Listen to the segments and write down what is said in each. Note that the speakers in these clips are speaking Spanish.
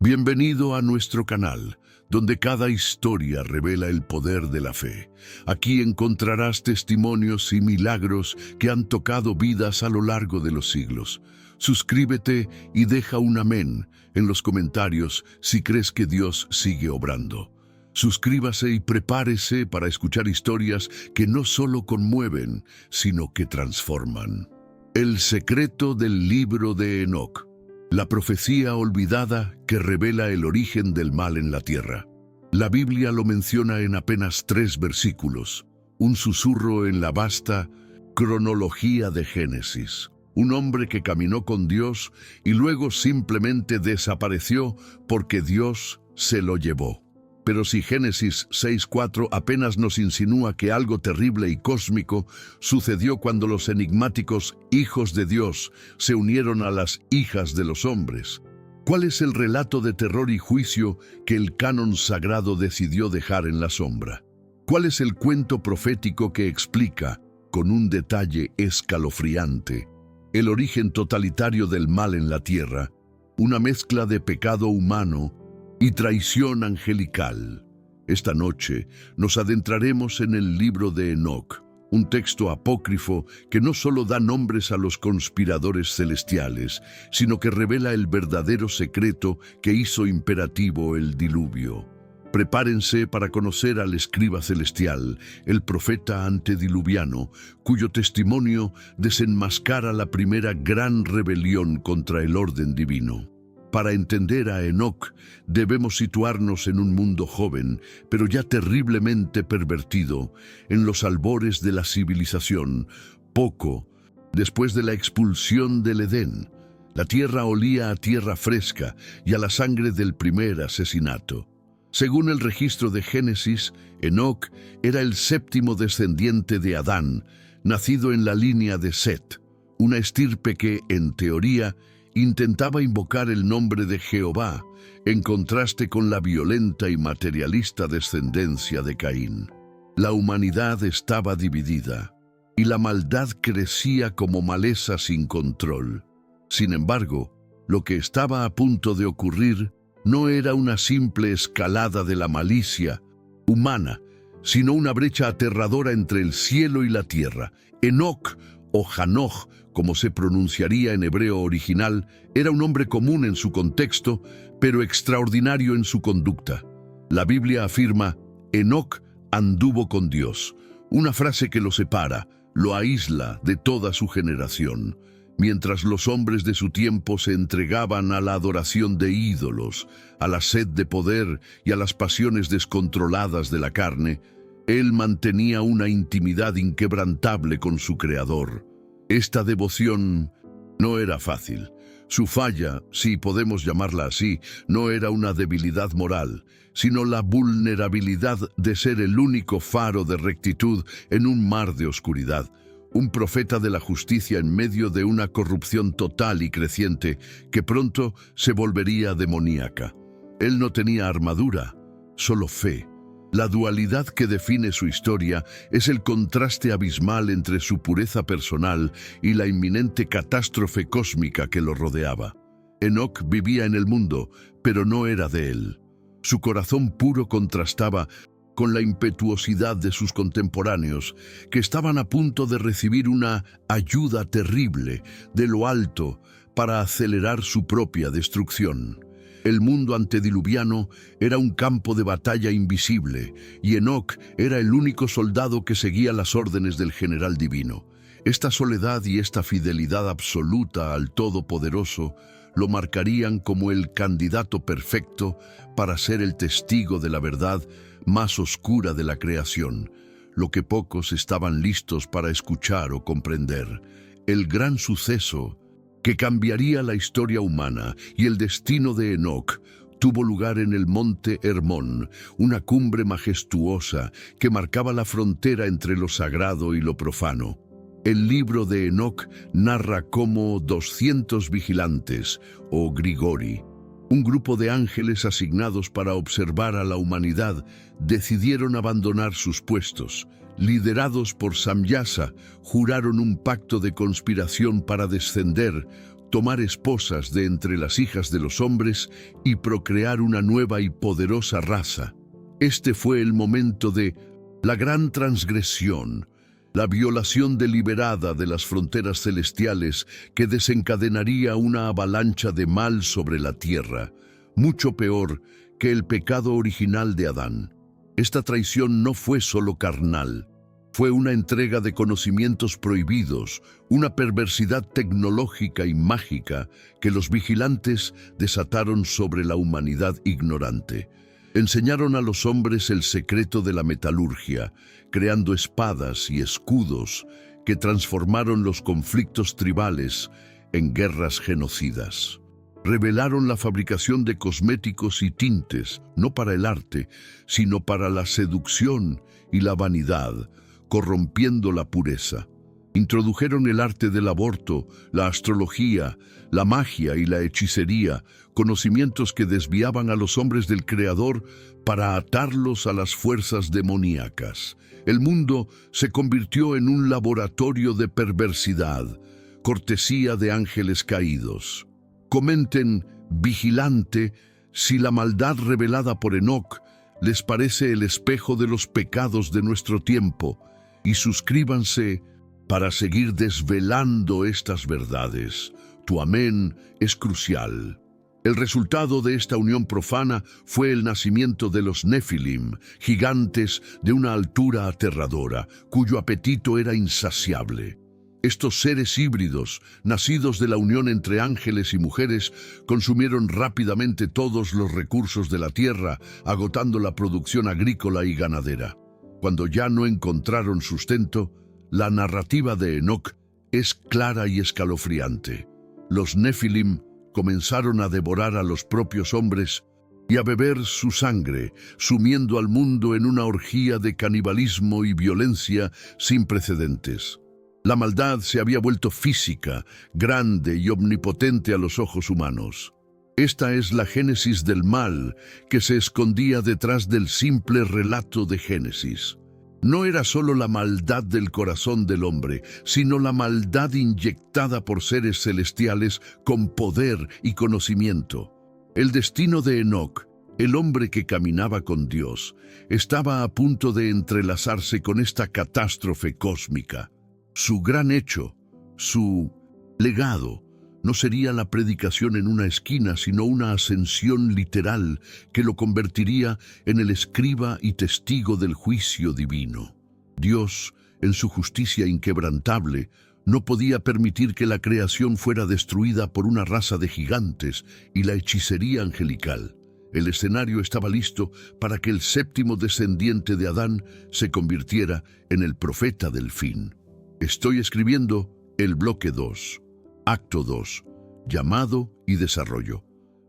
Bienvenido a nuestro canal, donde cada historia revela el poder de la fe. Aquí encontrarás testimonios y milagros que han tocado vidas a lo largo de los siglos. Suscríbete y deja un amén en los comentarios si crees que Dios sigue obrando. Suscríbase y prepárese para escuchar historias que no solo conmueven, sino que transforman. El secreto del libro de Enoc. La profecía olvidada que revela el origen del mal en la tierra. La Biblia lo menciona en apenas 3 versículos, un susurro en la vasta cronología de Génesis. Un hombre que caminó con Dios y luego simplemente desapareció porque Dios se lo llevó. Pero si Génesis 6:4 apenas nos insinúa que algo terrible y cósmico sucedió cuando los enigmáticos hijos de Dios se unieron a las hijas de los hombres, ¿cuál es el relato de terror y juicio que el canon sagrado decidió dejar en la sombra? ¿Cuál es el cuento profético que explica, con un detalle escalofriante, el origen totalitario del mal en la tierra, una mezcla de pecado humano y traición angelical? Esta noche nos adentraremos en el libro de Enoc, un texto apócrifo que no solo da nombres a los conspiradores celestiales, sino que revela el verdadero secreto que hizo imperativo el diluvio. Prepárense para conocer al escriba celestial, el profeta antediluviano, cuyo testimonio desenmascara la primera gran rebelión contra el orden divino. Para entender a Enoc, debemos situarnos en un mundo joven, pero ya terriblemente pervertido, en los albores de la civilización, poco después de la expulsión del Edén. La tierra olía a tierra fresca y a la sangre del primer asesinato. Según el registro de Génesis, Enoc era el 7º descendiente de Adán, nacido en la línea de Set, una estirpe que, en teoría, intentaba invocar el nombre de Jehová, en contraste con la violenta y materialista descendencia de Caín. La humanidad estaba dividida, y la maldad crecía como maleza sin control. Sin embargo, lo que estaba a punto de ocurrir no era una simple escalada de la malicia humana, sino una brecha aterradora entre el cielo y la tierra. Enoc, o Hanoch, como se pronunciaría en hebreo original, era un hombre común en su contexto, pero extraordinario en su conducta. La Biblia afirma: Enoc anduvo con Dios, una frase que lo separa, lo aísla de toda su generación. Mientras los hombres de su tiempo se entregaban a la adoración de ídolos, a la sed de poder y a las pasiones descontroladas de la carne, él mantenía una intimidad inquebrantable con su Creador. Esta devoción no era fácil. Su falla, si podemos llamarla así, no era una debilidad moral, sino la vulnerabilidad de ser el único faro de rectitud en un mar de oscuridad. Un profeta de la justicia en medio de una corrupción total y creciente que pronto se volvería demoníaca. Él no tenía armadura, solo fe. La dualidad que define su historia es el contraste abismal entre su pureza personal y la inminente catástrofe cósmica que lo rodeaba. Enoc vivía en el mundo, pero no era de él. Su corazón puro contrastaba con la impetuosidad de sus contemporáneos, que estaban a punto de recibir una ayuda terrible de lo alto para acelerar su propia destrucción. El mundo antediluviano era un campo de batalla invisible, y Enoc era el único soldado que seguía las órdenes del general divino. Esta soledad y esta fidelidad absoluta al Todopoderoso lo marcarían como el candidato perfecto para ser el testigo de la verdad más oscura de la creación, lo que pocos estaban listos para escuchar o comprender. El gran suceso que cambiaría la historia humana y el destino de Enoc tuvo lugar en el monte Hermón, una cumbre majestuosa que marcaba la frontera entre lo sagrado y lo profano. El libro de Enoc narra cómo 200 vigilantes, o grigori, un grupo de ángeles asignados para observar a la humanidad, decidieron abandonar sus puestos. Liderados por Samyasa, juraron un pacto de conspiración para descender, tomar esposas de entre las hijas de los hombres y procrear una nueva y poderosa raza. Este fue el momento de la gran transgresión, la violación deliberada de las fronteras celestiales que desencadenaría una avalancha de mal sobre la tierra, mucho peor que el pecado original de Adán. Esta traición no fue solo carnal, fue una entrega de conocimientos prohibidos, una perversidad tecnológica y mágica que los vigilantes desataron sobre la humanidad ignorante. Enseñaron a los hombres el secreto de la metalurgia, creando espadas y escudos que transformaron los conflictos tribales en guerras genocidas. Revelaron la fabricación de cosméticos y tintes, no para el arte, sino para la seducción y la vanidad, corrompiendo la pureza. Introdujeron el arte del aborto, la astrología, la magia y la hechicería, conocimientos que desviaban a los hombres del Creador para atarlos a las fuerzas demoníacas. El mundo se convirtió en un laboratorio de perversidad, cortesía de ángeles caídos. Comenten, vigilante, si la maldad revelada por Enoc les parece el espejo de los pecados de nuestro tiempo, y suscríbanse para seguir desvelando estas verdades. Tu amén es crucial. El resultado de esta unión profana fue el nacimiento de los Nefilim, gigantes de una altura aterradora, cuyo apetito era insaciable. Estos seres híbridos, nacidos de la unión entre ángeles y mujeres, consumieron rápidamente todos los recursos de la tierra, agotando la producción agrícola y ganadera. Cuando ya no encontraron sustento, la narrativa de Enoc es clara y escalofriante. Los Nefilim comenzaron a devorar a los propios hombres y a beber su sangre, sumiendo al mundo en una orgía de canibalismo y violencia sin precedentes. La maldad se había vuelto física, grande y omnipotente a los ojos humanos. Esta es la génesis del mal que se escondía detrás del simple relato de Génesis. No era solo la maldad del corazón del hombre, sino la maldad inyectada por seres celestiales con poder y conocimiento. El destino de Enoc, el hombre que caminaba con Dios, estaba a punto de entrelazarse con esta catástrofe cósmica. Su gran hecho, su legado, no sería la predicación en una esquina, sino una ascensión literal que lo convertiría en el escriba y testigo del juicio divino. Dios, en su justicia inquebrantable, no podía permitir que la creación fuera destruida por una raza de gigantes y la hechicería angelical. El escenario estaba listo para que el séptimo descendiente de Adán se convirtiera en el profeta del fin. Estoy escribiendo el bloque 2. Acto 2. Llamado y desarrollo.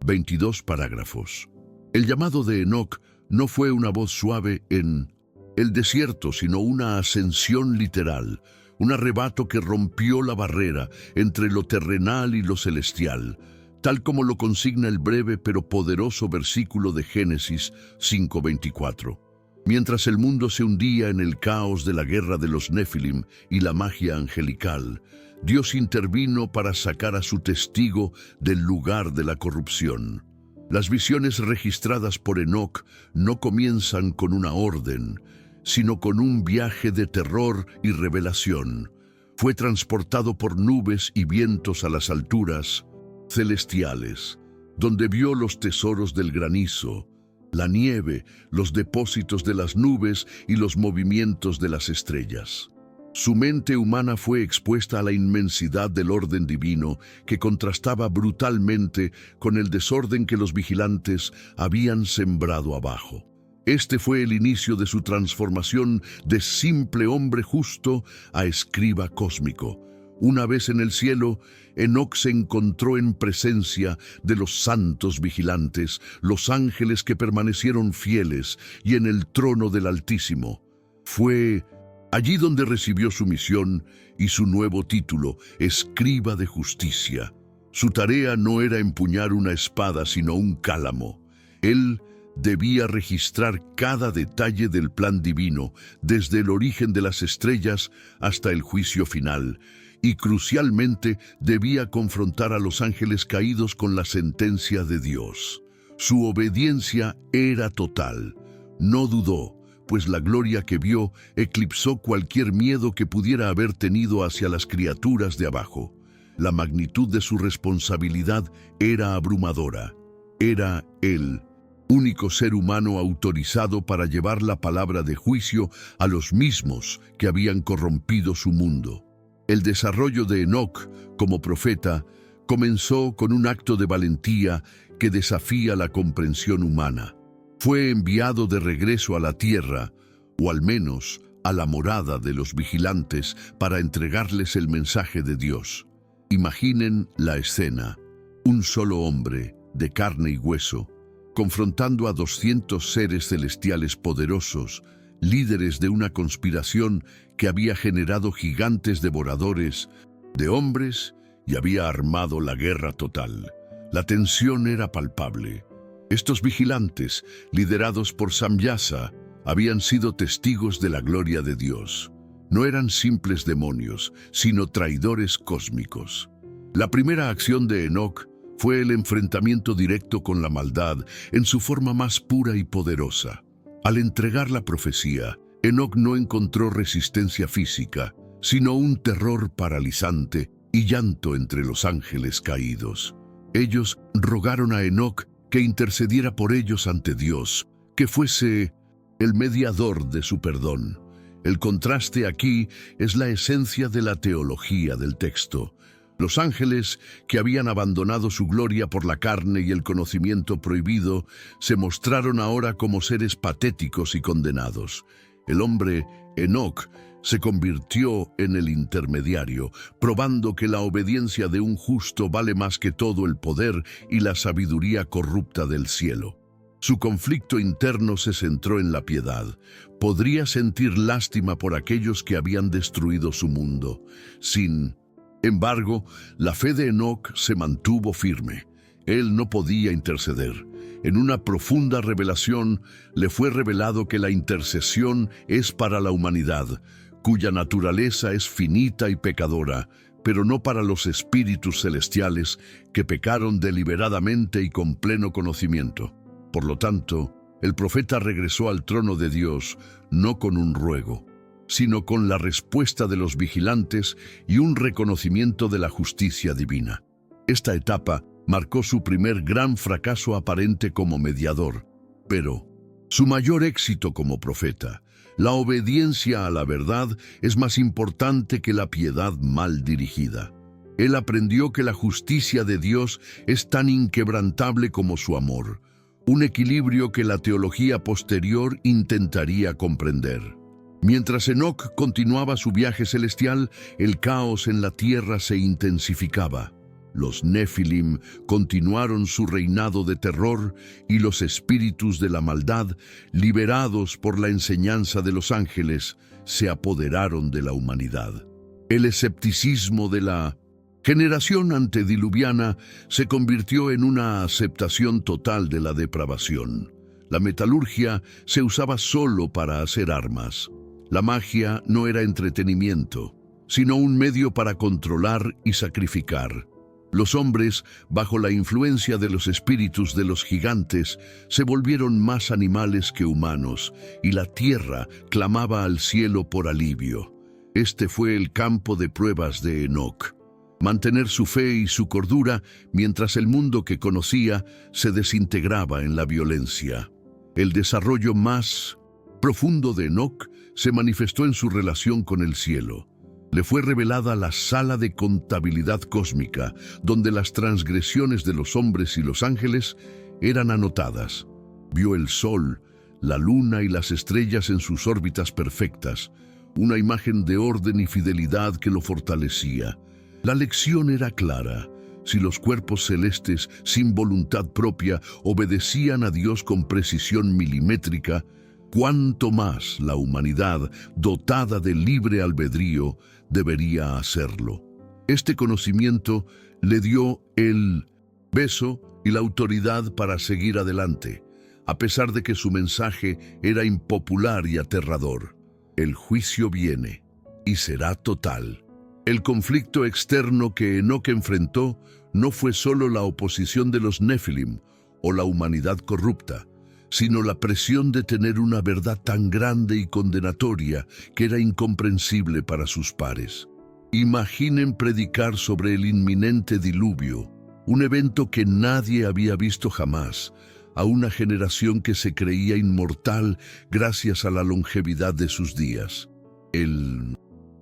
22 parágrafos. El llamado de Enoc no fue una voz suave en el desierto, sino una ascensión literal, un arrebato que rompió la barrera entre lo terrenal y lo celestial, tal como lo consigna el breve pero poderoso versículo de Génesis 5:24. Mientras el mundo se hundía en el caos de la guerra de los Nefilim y la magia angelical, Dios intervino para sacar a su testigo del lugar de la corrupción. Las visiones registradas por Enoc no comienzan con una orden, sino con un viaje de terror y revelación. Fue transportado por nubes y vientos a las alturas celestiales, donde vio los tesoros del granizo, la nieve, los depósitos de las nubes y los movimientos de las estrellas. Su mente humana fue expuesta a la inmensidad del orden divino que contrastaba brutalmente con el desorden que los vigilantes habían sembrado abajo. Este fue el inicio de su transformación de simple hombre justo a escriba cósmico. Una vez en el cielo, Enoc se encontró en presencia de los santos vigilantes, los ángeles que permanecieron fieles, y en el trono del Altísimo. Fue allí donde recibió su misión y su nuevo título, escriba de justicia. Su tarea no era empuñar una espada, sino un cálamo. Él debía registrar cada detalle del plan divino, desde el origen de las estrellas hasta el juicio final, y crucialmente debía confrontar a los ángeles caídos con la sentencia de Dios. Su obediencia era total. No dudó, pues la gloria que vio eclipsó cualquier miedo que pudiera haber tenido hacia las criaturas de abajo. La magnitud de su responsabilidad era abrumadora. Era el único ser humano autorizado para llevar la palabra de juicio a los mismos que habían corrompido su mundo. El desarrollo de Enoc como profeta comenzó con un acto de valentía que desafía la comprensión humana. Fue enviado de regreso a la tierra, o al menos a la morada de los vigilantes, para entregarles el mensaje de Dios. Imaginen la escena: un solo hombre, de carne y hueso, confrontando a 200 seres celestiales poderosos, líderes de una conspiración que había generado gigantes devoradores de hombres y había armado la guerra total. La tensión era palpable. Estos vigilantes, liderados por Samyasa, habían sido testigos de la gloria de Dios. No eran simples demonios, sino traidores cósmicos. La primera acción de Enoc fue el enfrentamiento directo con la maldad en su forma más pura y poderosa. Al entregar la profecía, Enoc no encontró resistencia física, sino un terror paralizante y llanto entre los ángeles caídos. Ellos rogaron a Enoc que intercediera por ellos ante Dios, que fuese el mediador de su perdón. El contraste aquí es la esencia de la teología del texto. Los ángeles, que habían abandonado su gloria por la carne y el conocimiento prohibido, se mostraron ahora como seres patéticos y condenados. El hombre, Enoc, se convirtió en el intermediario, probando que la obediencia de un justo vale más que todo el poder y la sabiduría corrupta del cielo. Su conflicto interno se centró en la piedad. Podría sentir lástima por aquellos que habían destruido su mundo. Sin embargo, la fe de Enoc se mantuvo firme. Él no podía interceder. En una profunda revelación le fue revelado que la intercesión es para la humanidad, cuya naturaleza es finita y pecadora, pero no para los espíritus celestiales que pecaron deliberadamente y con pleno conocimiento. Por lo tanto, el profeta regresó al trono de Dios no con un ruego, sino con la respuesta de los vigilantes y un reconocimiento de la justicia divina. Esta etapa marcó su primer gran fracaso aparente como mediador, pero su mayor éxito como profeta. La obediencia a la verdad es más importante que la piedad mal dirigida. Él aprendió que la justicia de Dios es tan inquebrantable como su amor, un equilibrio que la teología posterior intentaría comprender. Mientras Enoc continuaba su viaje celestial, el caos en la tierra se intensificaba. Los Nefilim continuaron su reinado de terror y los espíritus de la maldad, liberados por la enseñanza de los ángeles, se apoderaron de la humanidad. El escepticismo de la generación antediluviana se convirtió en una aceptación total de la depravación. La metalurgia se usaba solo para hacer armas. La magia no era entretenimiento, sino un medio para controlar y sacrificar. Los hombres, bajo la influencia de los espíritus de los gigantes, se volvieron más animales que humanos, y la tierra clamaba al cielo por alivio. Este fue el campo de pruebas de Enoc. Mantener su fe y su cordura mientras el mundo que conocía se desintegraba en la violencia. El desarrollo más profundo de Enoc se manifestó en su relación con el cielo. Le fue revelada la sala de contabilidad cósmica, donde las transgresiones de los hombres y los ángeles eran anotadas. Vio el sol, la luna y las estrellas en sus órbitas perfectas, una imagen de orden y fidelidad que lo fortalecía. La lección era clara. Si los cuerpos celestes, sin voluntad propia, obedecían a Dios con precisión milimétrica, cuánto más la humanidad, dotada de libre albedrío, debería hacerlo. Este conocimiento le dio el peso y la autoridad para seguir adelante, a pesar de que su mensaje era impopular y aterrador. El juicio viene, y será total. El conflicto externo que Enoc enfrentó no fue solo la oposición de los Nefilim o la humanidad corrupta, sino la presión de tener una verdad tan grande y condenatoria que era incomprensible para sus pares. Imaginen predicar sobre el inminente diluvio, un evento que nadie había visto jamás, a una generación que se creía inmortal gracias a la longevidad de sus días. El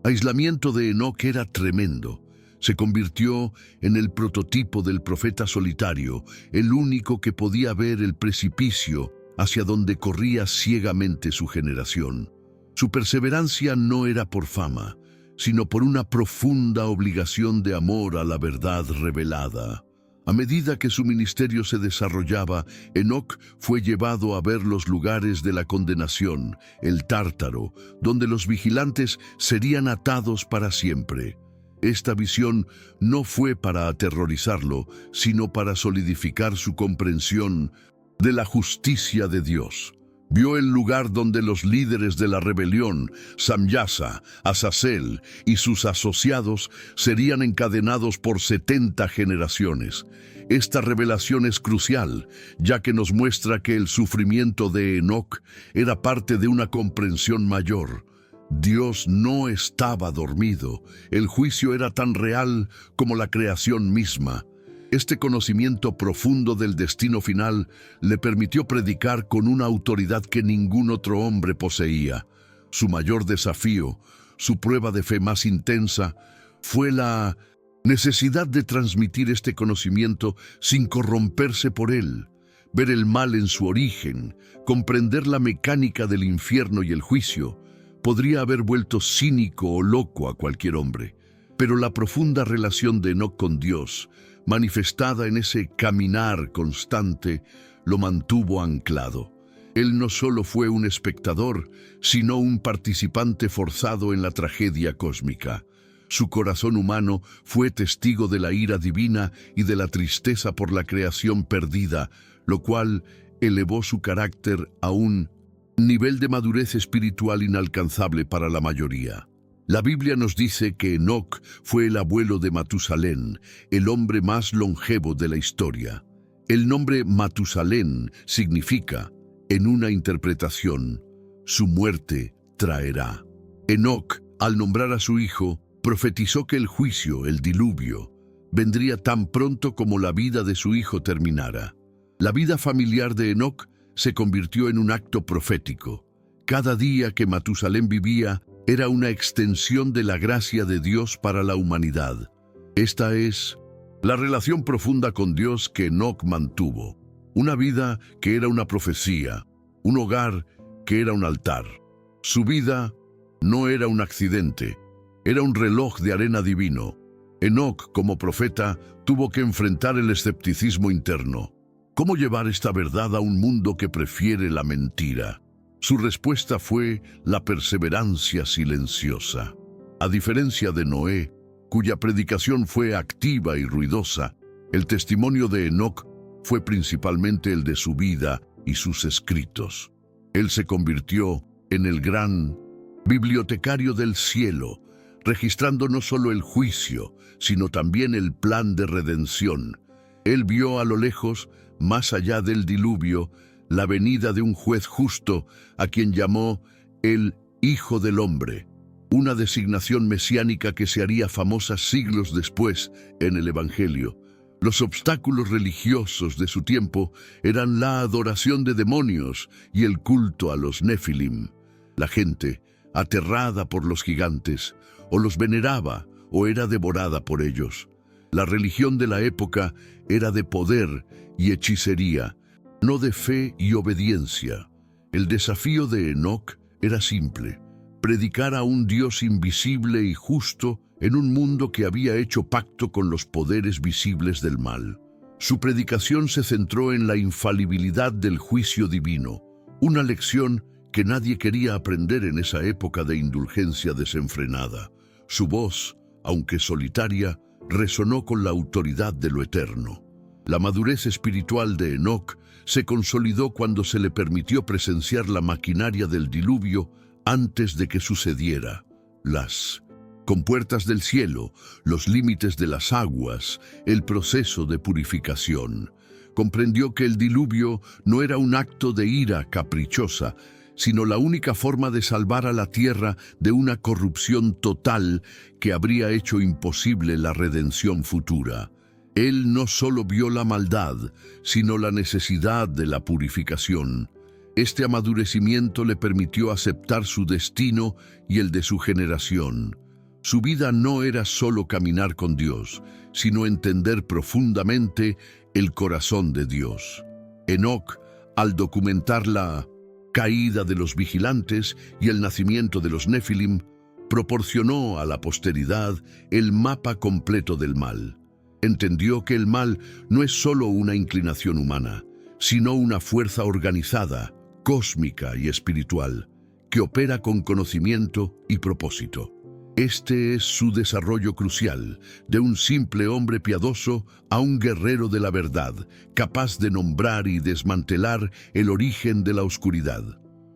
aislamiento de Enoc era tremendo. Se convirtió en el prototipo del profeta solitario, el único que podía ver el precipicio hacia donde corría ciegamente su generación. Su perseverancia no era por fama, sino por una profunda obligación de amor a la verdad revelada. A medida que su ministerio se desarrollaba, Enoc fue llevado a ver los lugares de la condenación, el Tártaro, donde los vigilantes serían atados para siempre. Esta visión no fue para aterrorizarlo, sino para solidificar su comprensión de la justicia de Dios. Vio el lugar donde los líderes de la rebelión, Samyasa, Azazel y sus asociados serían encadenados por 70 generaciones. Esta revelación es crucial, ya que nos muestra que el sufrimiento de Enoc era parte de una comprensión mayor. Dios no estaba dormido. El juicio era tan real como la creación misma. Este conocimiento profundo del destino final le permitió predicar con una autoridad que ningún otro hombre poseía. Su mayor desafío, su prueba de fe más intensa, fue la necesidad de transmitir este conocimiento sin corromperse por él, ver el mal en su origen, comprender la mecánica del infierno y el juicio. Podría haber vuelto cínico o loco a cualquier hombre, pero la profunda relación de Enoc con Dios, manifestada en ese caminar constante, lo mantuvo anclado. Él no solo fue un espectador, sino un participante forzado en la tragedia cósmica. Su corazón humano fue testigo de la ira divina y de la tristeza por la creación perdida, lo cual elevó su carácter a un nivel de madurez espiritual inalcanzable para la mayoría. La Biblia nos dice que Enoc fue el abuelo de Matusalén, el hombre más longevo de la historia. El nombre Matusalén significa, en una interpretación, su muerte traerá. Enoc, al nombrar a su hijo, profetizó que el juicio, el diluvio, vendría tan pronto como la vida de su hijo terminara. La vida familiar de Enoc se convirtió en un acto profético. Cada día que Matusalén vivía era una extensión de la gracia de Dios para la humanidad. Esta es la relación profunda con Dios que Enoc mantuvo. Una vida que era una profecía, un hogar que era un altar. Su vida no era un accidente, era un reloj de arena divino. Enoc, como profeta, tuvo que enfrentar el escepticismo interno. ¿Cómo llevar esta verdad a un mundo que prefiere la mentira? Su respuesta fue la perseverancia silenciosa. A diferencia de Noé, cuya predicación fue activa y ruidosa, el testimonio de Enoc fue principalmente el de su vida y sus escritos. Él se convirtió en el gran bibliotecario del cielo, registrando no solo el juicio, sino también el plan de redención. Él vio a lo lejos, más allá del diluvio, la venida de un juez justo a quien llamó el Hijo del Hombre, una designación mesiánica que se haría famosa siglos después en el Evangelio. Los obstáculos religiosos de su tiempo eran la adoración de demonios y el culto a los Nefilim. La gente, aterrada por los gigantes, o los veneraba o era devorada por ellos. La religión de la época era de poder y hechicería, no de fe y obediencia. El desafío de Enoc era simple: predicar a un Dios invisible y justo en un mundo que había hecho pacto con los poderes visibles del mal. Su predicación se centró en la infalibilidad del juicio divino, una lección que nadie quería aprender en esa época de indulgencia desenfrenada. Su voz, aunque solitaria, resonó con la autoridad de lo eterno. La madurez espiritual de Enoc se consolidó cuando se le permitió presenciar la maquinaria del diluvio antes de que sucediera. Las compuertas del cielo, los límites de las aguas, el proceso de purificación. Comprendió que el diluvio no era un acto de ira caprichosa, sino la única forma de salvar a la tierra de una corrupción total que habría hecho imposible la redención futura. Él no solo vio la maldad, sino la necesidad de la purificación. Este amadurecimiento le permitió aceptar su destino y el de su generación. Su vida no era solo caminar con Dios, sino entender profundamente el corazón de Dios. Enoc, al documentar la caída de los vigilantes y el nacimiento de los Nefilim, proporcionó a la posteridad el mapa completo del mal. Entendió que el mal no es solo una inclinación humana, sino una fuerza organizada, cósmica y espiritual, que opera con conocimiento y propósito. Este es su desarrollo crucial, de un simple hombre piadoso a un guerrero de la verdad, capaz de nombrar y desmantelar el origen de la oscuridad.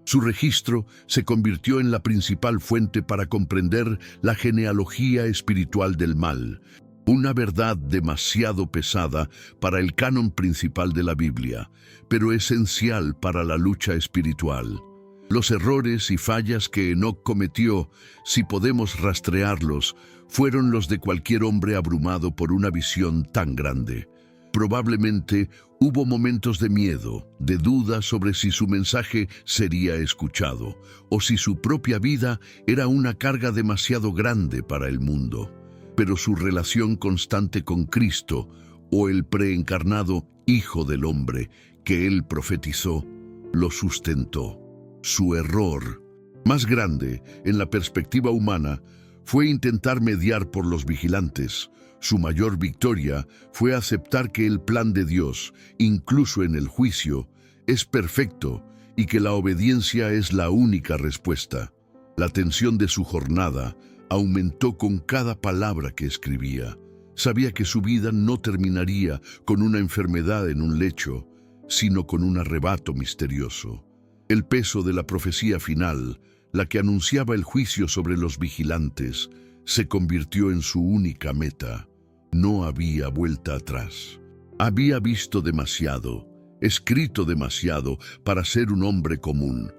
Su registro se convirtió en la principal fuente para comprender la genealogía espiritual del mal, una verdad demasiado pesada para el canon principal de la Biblia, pero esencial para la lucha espiritual. Los errores y fallas que Enoc cometió, si podemos rastrearlos, fueron los de cualquier hombre abrumado por una visión tan grande. Probablemente hubo momentos de miedo, de duda sobre si su mensaje sería escuchado, o si su propia vida era una carga demasiado grande para el mundo. Pero su relación constante con Cristo, o el preencarnado Hijo del Hombre que él profetizó, lo sustentó. Su error más grande, en la perspectiva humana, fue intentar mediar por los vigilantes. Su mayor victoria fue aceptar que el plan de Dios, incluso en el juicio, es perfecto y que la obediencia es la única respuesta. La tensión de su jornada aumentó con cada palabra que escribía. Sabía que su vida no terminaría con una enfermedad en un lecho, sino con un arrebato misterioso. El peso de la profecía final, la que anunciaba el juicio sobre los vigilantes, se convirtió en su única meta. No había vuelta atrás. Había visto demasiado, escrito demasiado para ser un hombre común.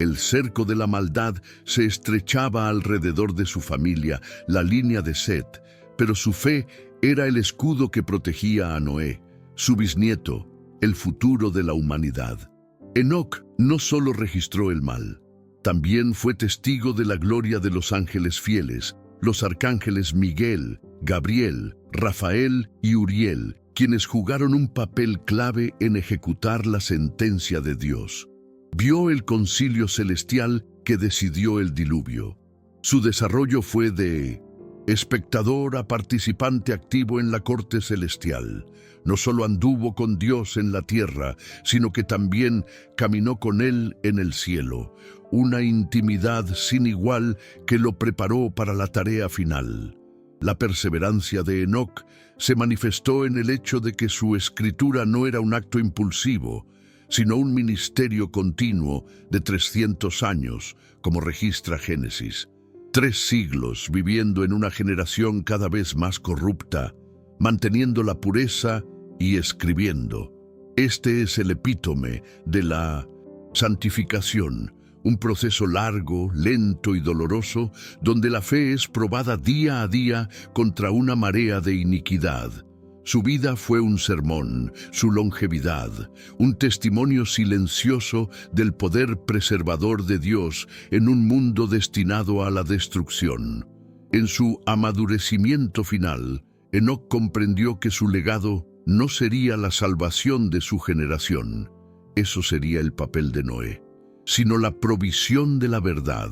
El cerco de la maldad se estrechaba alrededor de su familia, la línea de Set, pero su fe era el escudo que protegía a Noé, su bisnieto, el futuro de la humanidad. Enoc no solo registró el mal, también fue testigo de la gloria de los ángeles fieles, los arcángeles Miguel, Gabriel, Rafael y Uriel, quienes jugaron un papel clave en ejecutar la sentencia de Dios. Vio el concilio celestial que decidió el diluvio. Su desarrollo fue de espectador a participante activo en la corte celestial. No solo anduvo con Dios en la tierra, sino que también caminó con Él en el cielo, una intimidad sin igual que lo preparó para la tarea final. La perseverancia de Enoc se manifestó en el hecho de que su escritura no era un acto impulsivo, sino un ministerio continuo de 300 años, como registra Génesis. 3 siglos viviendo en una generación cada vez más corrupta, manteniendo la pureza y escribiendo. Este es el epítome de la santificación, un proceso largo, lento y doloroso, donde la fe es probada día a día contra una marea de iniquidad. Su vida fue un sermón, su longevidad, un testimonio silencioso del poder preservador de Dios en un mundo destinado a la destrucción. En su amadurecimiento final, Enoc comprendió que su legado no sería la salvación de su generación, eso sería el papel de Noé, sino la provisión de la verdad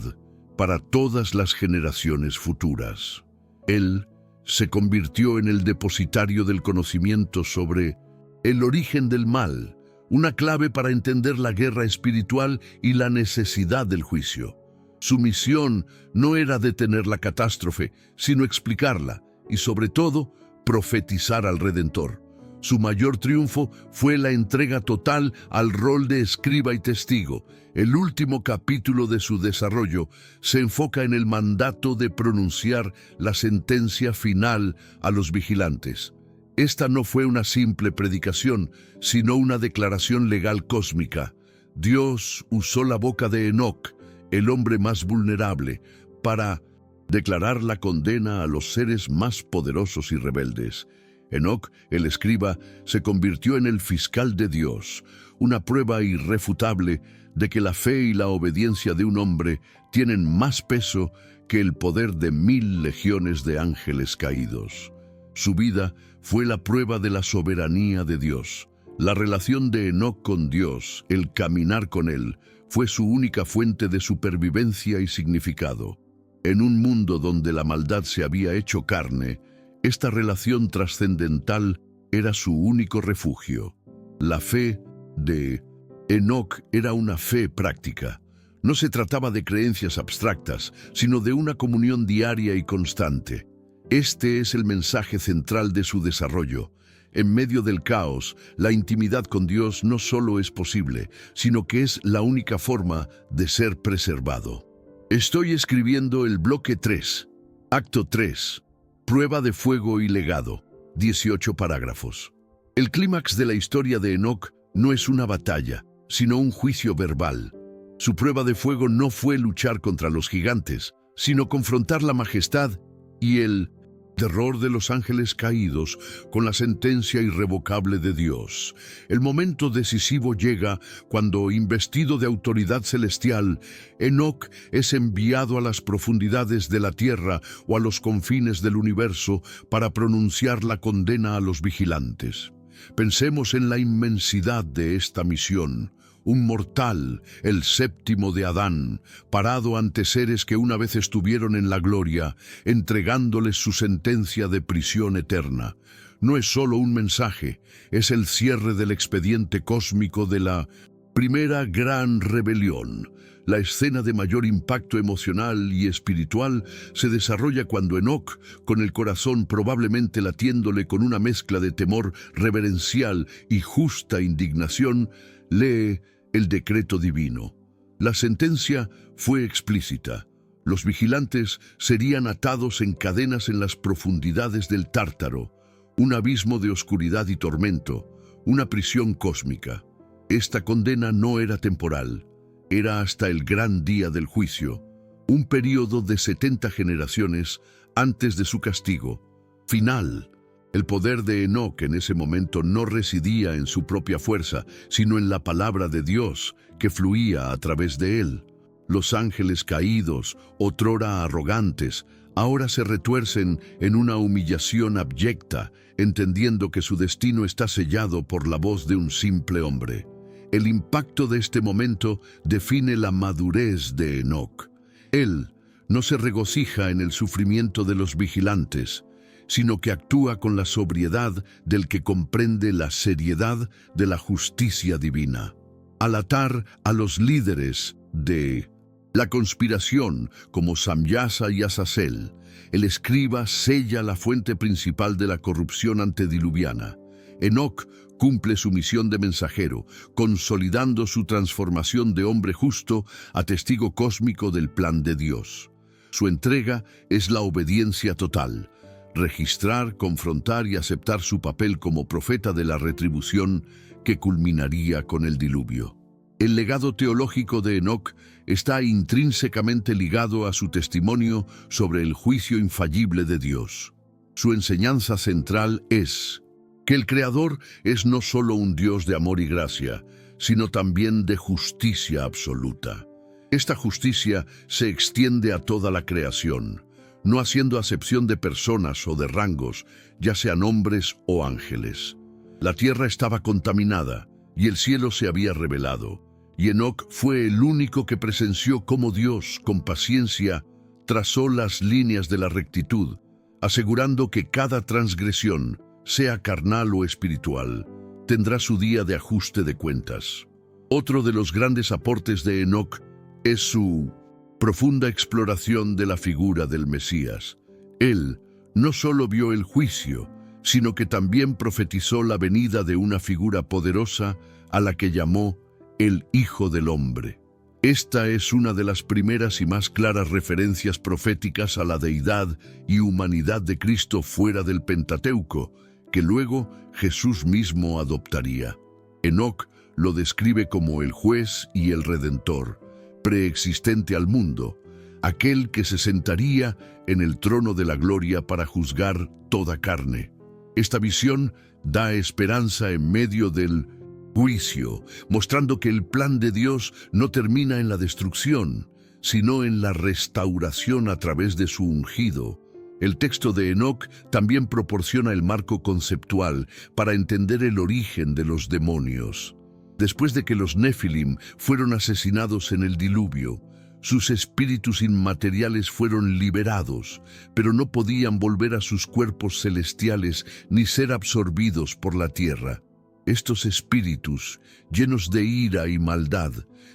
para todas las generaciones futuras. Él se convirtió en el depositario del conocimiento sobre el origen del mal, una clave para entender la guerra espiritual y la necesidad del juicio. Su misión no era detener la catástrofe, sino explicarla y, sobre todo, profetizar al Redentor, Su mayor triunfo fue la entrega total al rol de escriba y testigo. El último capítulo de su desarrollo se enfoca en el mandato de pronunciar la sentencia final a los vigilantes. Esta no fue una simple predicación, sino una declaración legal cósmica. Dios usó la boca de Enoc, el hombre más vulnerable, para declarar la condena a los seres más poderosos y rebeldes. Enoc, el escriba, se convirtió en el fiscal de Dios, una prueba irrefutable de que la fe y la obediencia de un hombre tienen más peso que el poder de 1000 legiones de ángeles caídos. Su vida fue la prueba de la soberanía de Dios. La relación de Enoc con Dios, el caminar con Él, fue su única fuente de supervivencia y significado. En un mundo donde la maldad se había hecho carne, esta relación trascendental era su único refugio. La fe de Enoc era una fe práctica. No se trataba de creencias abstractas, sino de una comunión diaria y constante. Este es el mensaje central de su desarrollo. En medio del caos, la intimidad con Dios no solo es posible, sino que es la única forma de ser preservado. Estoy escribiendo el bloque 3, acto 3. Prueba de fuego y legado, 18 parágrafos. El clímax de la historia de Enoc no es una batalla, sino un juicio verbal. Su prueba de fuego no fue luchar contra los gigantes, sino confrontar la majestad y el terror de los ángeles caídos con la sentencia irrevocable de Dios. El momento decisivo llega cuando, investido de autoridad celestial, Enoc es enviado a las profundidades de la tierra o a los confines del universo para pronunciar la condena a los vigilantes. Pensemos en la inmensidad de esta misión. Un mortal, el séptimo de Adán, parado ante seres que una vez estuvieron en la gloria, entregándoles su sentencia de prisión eterna. No es solo un mensaje, es el cierre del expediente cósmico de la primera gran rebelión. La escena de mayor impacto emocional y espiritual se desarrolla cuando Enoc, con el corazón probablemente latiéndole con una mezcla de temor reverencial y justa indignación, lee el decreto divino. La sentencia fue explícita. Los vigilantes serían atados en cadenas en las profundidades del Tártaro, un abismo de oscuridad y tormento, una prisión cósmica. Esta condena no era temporal, era hasta el gran día del juicio, un período de 70 generaciones antes de su castigo final. El poder de Enoc en ese momento no residía en su propia fuerza, sino en la palabra de Dios que fluía a través de él. Los ángeles caídos, otrora arrogantes, ahora se retuercen en una humillación abyecta, entendiendo que su destino está sellado por la voz de un simple hombre. El impacto de este momento define la madurez de Enoc. Él no se regocija en el sufrimiento de los vigilantes, sino que actúa con la sobriedad del que comprende la seriedad de la justicia divina. Al atar a los líderes de la conspiración como Samyasa y Azazel, el escriba sella la fuente principal de la corrupción antediluviana. Enoc cumple su misión de mensajero, consolidando su transformación de hombre justo a testigo cósmico del plan de Dios. Su entrega es la obediencia total. Registrar, confrontar y aceptar su papel como profeta de la retribución que culminaría con el diluvio. El legado teológico de Enoc está intrínsecamente ligado a su testimonio sobre el juicio infalible de Dios. Su enseñanza central es que el Creador es no solo un Dios de amor y gracia, sino también de justicia absoluta. Esta justicia se extiende a toda la creación, no haciendo acepción de personas o de rangos, ya sean hombres o ángeles. La tierra estaba contaminada y el cielo se había revelado, y Enoc fue el único que presenció cómo Dios, con paciencia, trazó las líneas de la rectitud, asegurando que cada transgresión, sea carnal o espiritual, tendrá su día de ajuste de cuentas. Otro de los grandes aportes de Enoc es su profunda exploración de la figura del Mesías. Él no solo vio el juicio, sino que también profetizó la venida de una figura poderosa a la que llamó el Hijo del Hombre. Esta es una de las primeras y más claras referencias proféticas a la deidad y humanidad de Cristo fuera del Pentateuco, que luego Jesús mismo adoptaría. Enoc lo describe como el juez y el redentor, preexistente al mundo, aquel que se sentaría en el trono de la gloria para juzgar toda carne. Esta visión da esperanza en medio del juicio, mostrando que el plan de Dios no termina en la destrucción, sino en la restauración a través de su ungido. El texto de Enoc también proporciona el marco conceptual para entender el origen de los demonios. Después de que los Nefilim fueron asesinados en el diluvio, sus espíritus inmateriales fueron liberados, pero no podían volver a sus cuerpos celestiales ni ser absorbidos por la tierra. Estos espíritus, llenos de ira y maldad,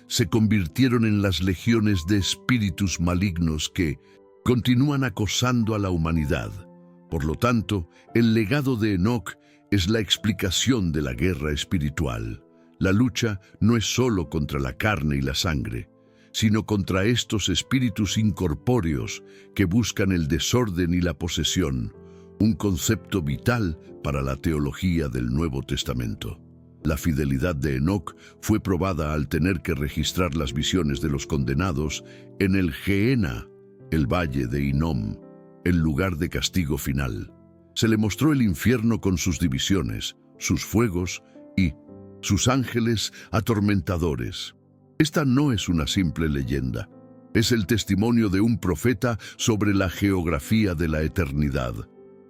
se convirtieron en las legiones de espíritus malignos que continúan acosando a la humanidad. Por lo tanto, el legado de Enoc es la explicación de la guerra espiritual. La lucha no es solo contra la carne y la sangre, sino contra estos espíritus incorpóreos que buscan el desorden y la posesión, un concepto vital para la teología del Nuevo Testamento. La fidelidad de Enoc fue probada al tener que registrar las visiones de los condenados en el Gehenna, el valle de Hinnom, el lugar de castigo final. Se le mostró el infierno con sus divisiones, sus fuegos y sus ángeles atormentadores. Esta no es una simple leyenda, es el testimonio de un profeta sobre la geografía de la eternidad.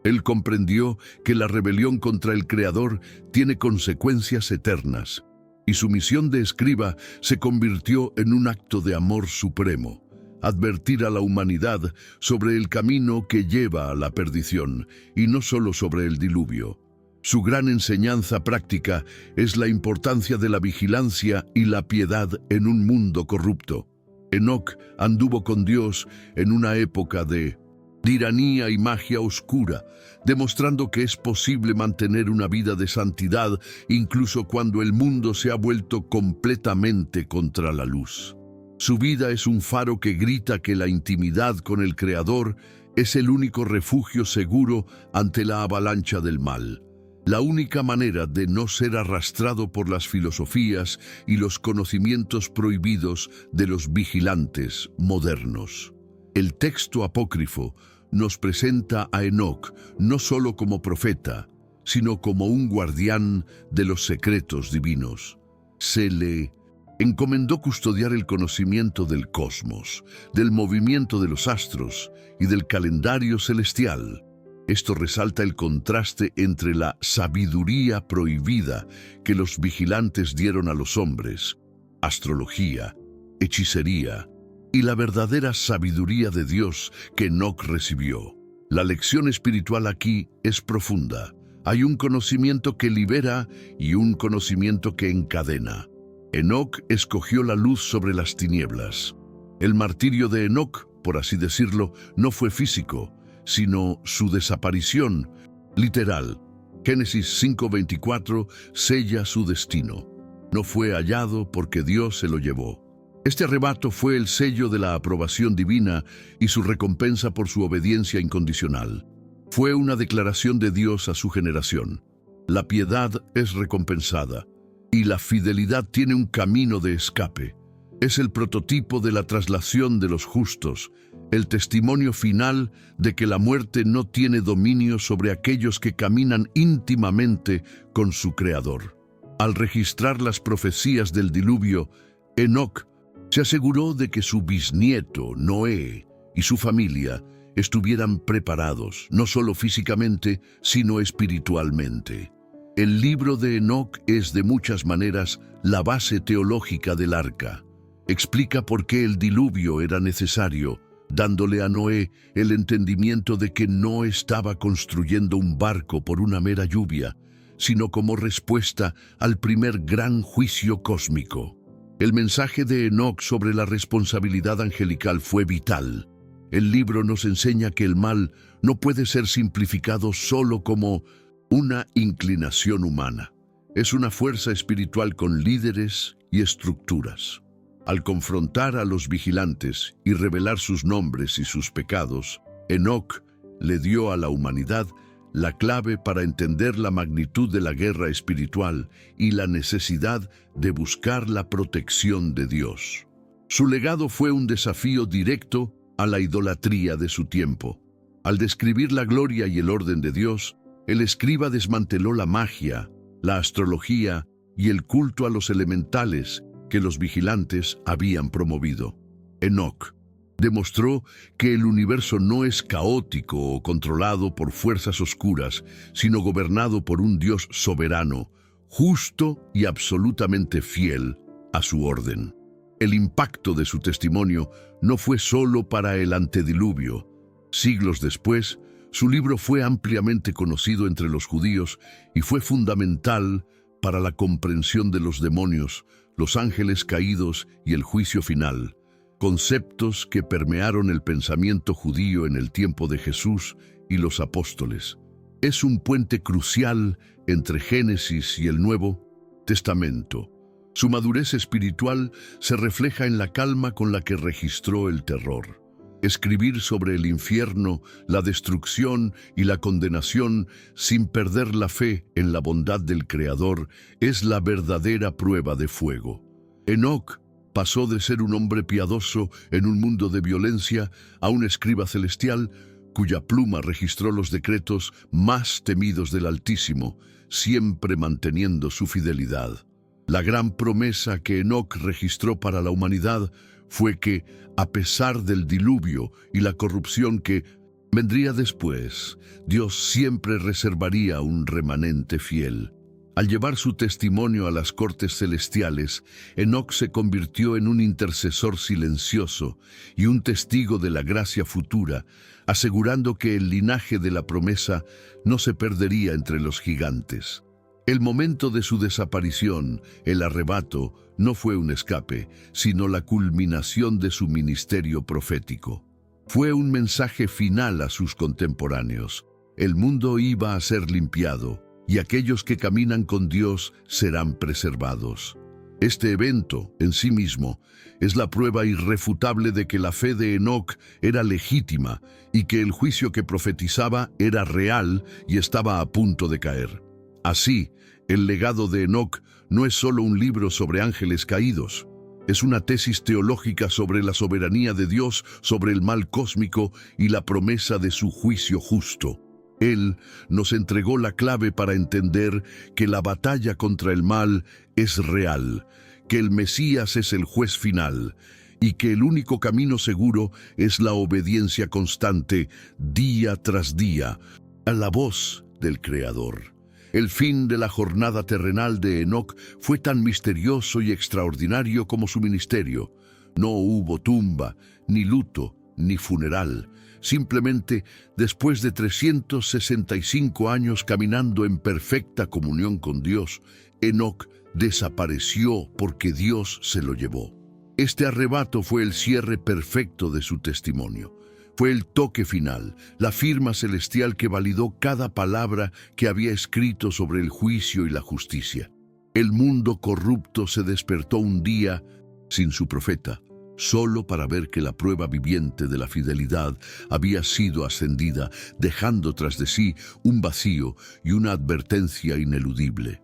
Él comprendió que la rebelión contra el Creador tiene consecuencias eternas, y su misión de escriba se convirtió en un acto de amor supremo, advertir a la humanidad sobre el camino que lleva a la perdición, y no solo sobre el diluvio. Su gran enseñanza práctica es la importancia de la vigilancia y la piedad en un mundo corrupto. Enoc anduvo con Dios en una época de tiranía y magia oscura, demostrando que es posible mantener una vida de santidad incluso cuando el mundo se ha vuelto completamente contra la luz. Su vida es un faro que grita que la intimidad con el Creador es el único refugio seguro ante la avalancha del mal. La única manera de no ser arrastrado por las filosofías y los conocimientos prohibidos de los vigilantes modernos. El texto apócrifo nos presenta a Enoc no solo como profeta, sino como un guardián de los secretos divinos. Se le encomendó custodiar el conocimiento del cosmos, del movimiento de los astros y del calendario celestial. Esto resalta el contraste entre la sabiduría prohibida que los vigilantes dieron a los hombres, astrología, hechicería, y la verdadera sabiduría de Dios que Enoc recibió. La lección espiritual aquí es profunda. Hay un conocimiento que libera y un conocimiento que encadena. Enoc escogió la luz sobre las tinieblas. El martirio de Enoc, por así decirlo, no fue físico, sino su desaparición, literal. Génesis 5:24 sella su destino. No fue hallado porque Dios se lo llevó. Este arrebato fue el sello de la aprobación divina y su recompensa por su obediencia incondicional. Fue una declaración de Dios a su generación. La piedad es recompensada y la fidelidad tiene un camino de escape. Es el prototipo de la traslación de los justos, el testimonio final de que la muerte no tiene dominio sobre aquellos que caminan íntimamente con su Creador. Al registrar las profecías del diluvio, Enoc se aseguró de que su bisnieto, Noé, y su familia estuvieran preparados, no solo físicamente, sino espiritualmente. El libro de Enoc es de muchas maneras la base teológica del arca. Explica por qué el diluvio era necesario, dándole a Noé el entendimiento de que no estaba construyendo un barco por una mera lluvia, sino como respuesta al primer gran juicio cósmico. El mensaje de Enoc sobre la responsabilidad angelical fue vital. El libro nos enseña que el mal no puede ser simplificado solo como Una inclinación humana. Es una fuerza espiritual con líderes y estructuras. Al confrontar a los vigilantes y revelar sus nombres y sus pecados, Enoc le dio a la humanidad la clave para entender la magnitud de la guerra espiritual y la necesidad de buscar la protección de Dios. Su legado fue un desafío directo a la idolatría de su tiempo. Al describir la gloria y el orden de Dios, el escriba desmanteló la magia, la astrología y el culto a los elementales que los vigilantes habían promovido. Enoc demostró que el universo no es caótico o controlado por fuerzas oscuras, sino gobernado por un Dios soberano, justo y absolutamente fiel a su orden. El impacto de su testimonio no fue solo para el antediluvio. Siglos después, su libro fue ampliamente conocido entre los judíos y fue fundamental para la comprensión de los demonios, los ángeles caídos y el juicio final, conceptos que permearon el pensamiento judío en el tiempo de Jesús y los apóstoles. Es un puente crucial entre Génesis y el Nuevo Testamento. Su madurez espiritual se refleja en la calma con la que registró el terror. Escribir sobre el infierno, la destrucción y la condenación sin perder la fe en la bondad del Creador es la verdadera prueba de fuego. Enoc pasó de ser un hombre piadoso en un mundo de violencia a un escriba celestial cuya pluma registró los decretos más temidos del Altísimo, siempre manteniendo su fidelidad. La gran promesa que Enoc registró para la humanidad fue que, a pesar del diluvio y la corrupción que vendría después, Dios siempre reservaría un remanente fiel. Al llevar su testimonio a las cortes celestiales, Enoc se convirtió en un intercesor silencioso y un testigo de la gracia futura, asegurando que el linaje de la promesa no se perdería entre los gigantes. El momento de su desaparición, el arrebato, no fue un escape, sino la culminación de su ministerio profético. Fue un mensaje final a sus contemporáneos. El mundo iba a ser limpiado, y aquellos que caminan con Dios serán preservados. Este evento, en sí mismo, es la prueba irrefutable de que la fe de Enoc era legítima y que el juicio que profetizaba era real y estaba a punto de caer. Así, el legado de Enoc no es solo un libro sobre ángeles caídos, es una tesis teológica sobre la soberanía de Dios, sobre el mal cósmico y la promesa de su juicio justo. Él nos entregó la clave para entender que la batalla contra el mal es real, que el Mesías es el juez final y que el único camino seguro es la obediencia constante, día tras día, a la voz del Creador. El fin de la jornada terrenal de Enoc fue tan misterioso y extraordinario como su ministerio. No hubo tumba, ni luto, ni funeral. Simplemente, después de 365 años caminando en perfecta comunión con Dios, Enoc desapareció porque Dios se lo llevó. Este arrebato fue el cierre perfecto de su testimonio. Fue el toque final, la firma celestial que validó cada palabra que había escrito sobre el juicio y la justicia. El mundo corrupto se despertó un día sin su profeta, solo para ver que la prueba viviente de la fidelidad había sido ascendida, dejando tras de sí un vacío y una advertencia ineludible.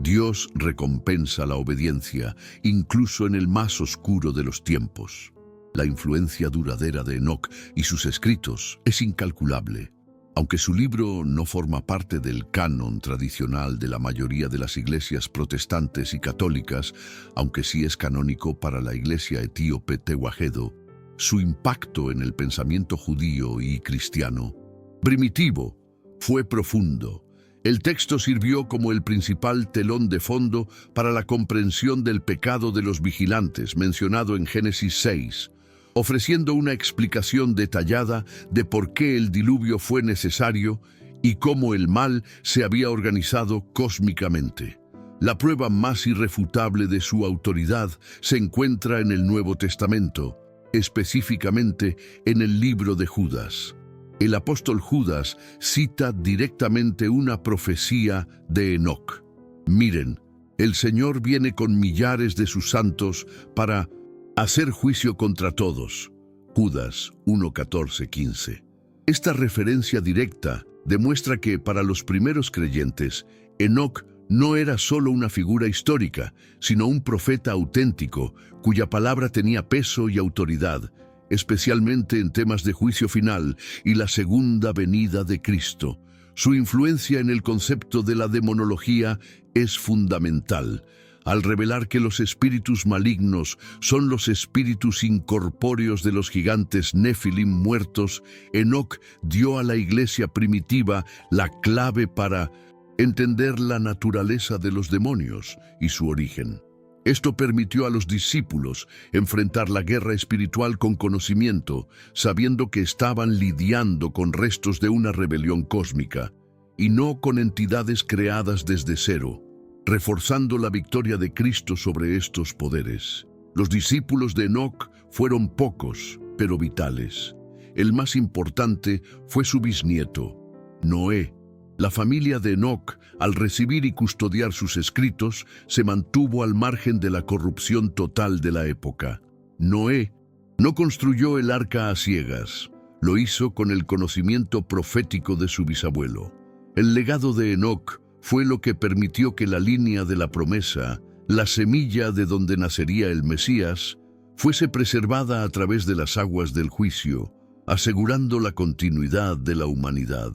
Dios recompensa la obediencia, incluso en el más oscuro de los tiempos. La influencia duradera de Enoc y sus escritos es incalculable. Aunque su libro no forma parte del canon tradicional de la mayoría de las iglesias protestantes y católicas, aunque sí es canónico para la iglesia etíope Tewahedo, su impacto en el pensamiento judío y cristiano primitivo fue profundo. El texto sirvió como el principal telón de fondo para la comprensión del pecado de los vigilantes mencionado en Génesis 6, ofreciendo una explicación detallada de por qué el diluvio fue necesario y cómo el mal se había organizado cósmicamente. La prueba más irrefutable de su autoridad se encuentra en el Nuevo Testamento, específicamente en el libro de Judas. El apóstol Judas cita directamente una profecía de Enoc. Miren, el Señor viene con millares de sus santos para hacer juicio contra todos. Judas 1:14-15. Esta referencia directa demuestra que para los primeros creyentes, Enoc no era solo una figura histórica, sino un profeta auténtico, cuya palabra tenía peso y autoridad, especialmente en temas de juicio final y la segunda venida de Cristo. Su influencia en el concepto de la demonología es fundamental, al revelar que los espíritus malignos son los espíritus incorpóreos de los gigantes Nefilim muertos. Enoc dio a la iglesia primitiva la clave para entender la naturaleza de los demonios y su origen. Esto permitió a los discípulos enfrentar la guerra espiritual con conocimiento, sabiendo que estaban lidiando con restos de una rebelión cósmica, y no con entidades creadas desde cero, reforzando la victoria de Cristo sobre estos poderes. Los discípulos de Enoc fueron pocos, pero vitales. El más importante fue su bisnieto, Noé. La familia de Enoc, al recibir y custodiar sus escritos, se mantuvo al margen de la corrupción total de la época. Noé no construyó el arca a ciegas, lo hizo con el conocimiento profético de su bisabuelo. El legado de Enoc fue lo que permitió que la línea de la promesa, la semilla de donde nacería el Mesías, fuese preservada a través de las aguas del juicio, asegurando la continuidad de la humanidad.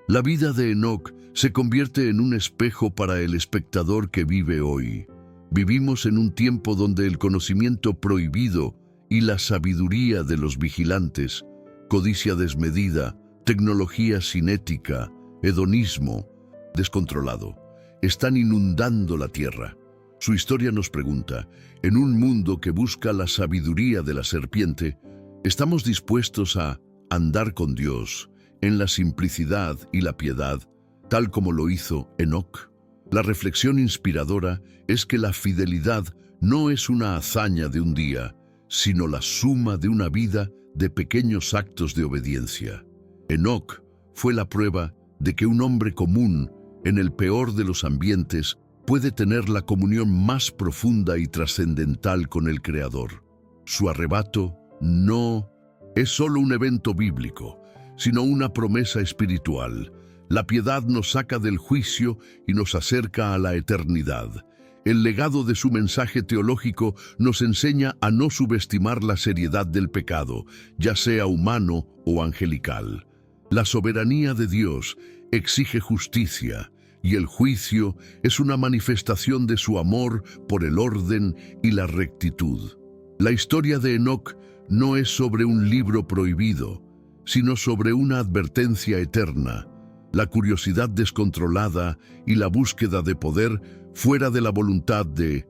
La vida de Enoc se convierte en un espejo para el espectador que vive hoy. Vivimos en un tiempo donde el conocimiento prohibido y la sabiduría de los vigilantes, codicia desmedida, tecnología sin ética, hedonismo descontrolado, están inundando la tierra. Su historia nos pregunta, en un mundo que busca la sabiduría de la serpiente, ¿estamos dispuestos a andar con Dios en la simplicidad y la piedad, tal como lo hizo Enoc? La reflexión inspiradora es que la fidelidad no es una hazaña de un día, sino la suma de una vida de pequeños actos de obediencia. Enoc fue la prueba de que un hombre común, en el peor de los ambientes, puede tener la comunión más profunda y trascendental con el Creador. Su arrebato no es solo un evento bíblico, sino una promesa espiritual. La piedad nos saca del juicio y nos acerca a la eternidad. El legado de su mensaje teológico nos enseña a no subestimar la seriedad del pecado, ya sea humano o angelical. La soberanía de Dios exige justicia, y el juicio es una manifestación de su amor por el orden y la rectitud. La historia de Enoc no es sobre un libro prohibido, sino sobre una advertencia eterna. La curiosidad descontrolada y la búsqueda de poder fuera de la voluntad de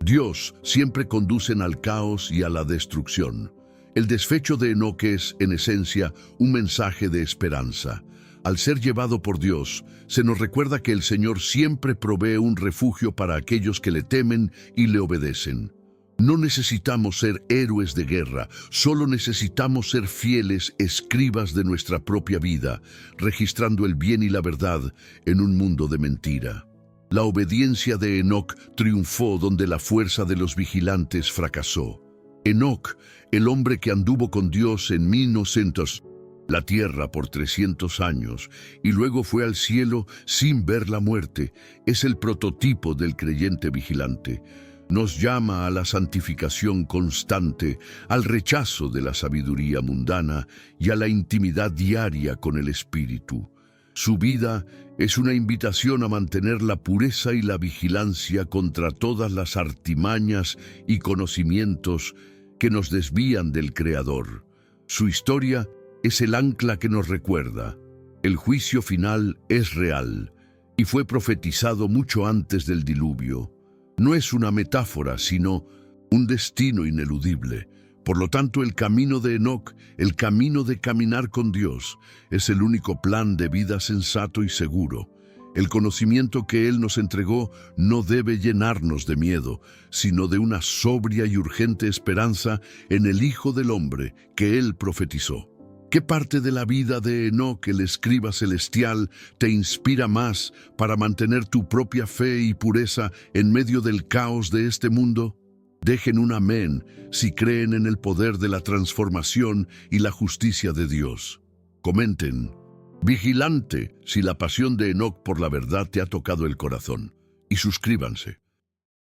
Dios siempre conducen al caos y a la destrucción. El desfecho de Enoc es, en esencia, un mensaje de esperanza. Al ser llevado por Dios, se nos recuerda que el Señor siempre provee un refugio para aquellos que le temen y le obedecen. No necesitamos ser héroes de guerra, solo necesitamos ser fieles escribas de nuestra propia vida, registrando el bien y la verdad en un mundo de mentira. La obediencia de Enoc triunfó donde la fuerza de los vigilantes fracasó. Enoc, el hombre que anduvo con Dios en 1900, la tierra por 300 años y luego fue al cielo sin ver la muerte, es el prototipo del creyente vigilante. Nos llama a la santificación constante, al rechazo de la sabiduría mundana y a la intimidad diaria con el Espíritu. Su vida es una invitación a mantener la pureza y la vigilancia contra todas las artimañas y conocimientos que nos desvían del Creador. Su historia es el ancla que nos recuerda. El juicio final es real y fue profetizado mucho antes del diluvio. No es una metáfora, sino un destino ineludible. Por lo tanto, el camino de Enoc, el camino de caminar con Dios, es el único plan de vida sensato y seguro. El conocimiento que Él nos entregó no debe llenarnos de miedo, sino de una sobria y urgente esperanza en el Hijo del Hombre que Él profetizó. ¿Qué parte de la vida de Enoc, el escriba celestial, te inspira más para mantener tu propia fe y pureza en medio del caos de este mundo? Dejen un amén si creen en el poder de la transformación y la justicia de Dios. Comenten, vigilante, si la pasión de Enoc por la verdad te ha tocado el corazón. Y suscríbanse.